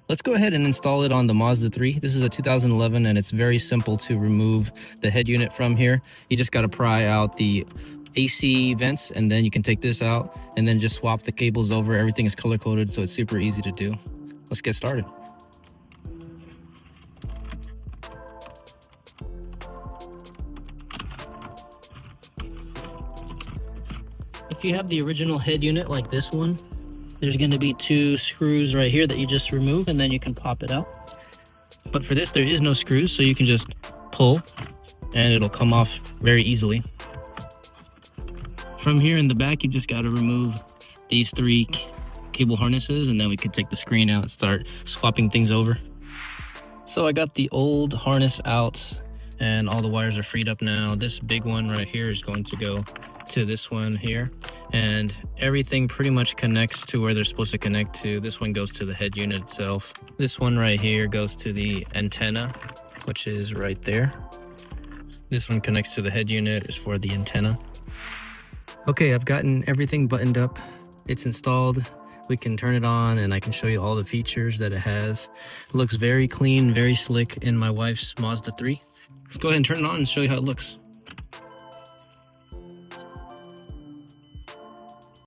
Let's go ahead and install it on the Mazda 3. This is a 2011 and it's very simple to remove the head unit from here. You just got to pry out the AC vents and then you can take this out and then just swap the cables over. Everything is color coded, so it's super easy to do. Let's get started. If you have the original head unit like this one, there's going to be 2 screws right here that you just remove and then you can pop it out. But for this, there is no screws, so you can just pull and it'll come off very easily. From here in the back, you just got to remove these 3 cable harnesses and then we could take the screen out and start swapping things over. So I got the old harness out and all the wires are freed up now. This big one right here is going to go to this one here, and everything pretty much connects to where they're supposed to connect to. This one goes to the head unit itself. This one right here goes to the antenna, which is right there. This one connects to the head unit, is for the antenna. Okay, I've gotten everything buttoned up. It's installed. We can turn it on and I can show you all the features that it has. It looks very clean, very slick in my wife's Mazda 3. Let's go ahead and turn it on and show you how it looks.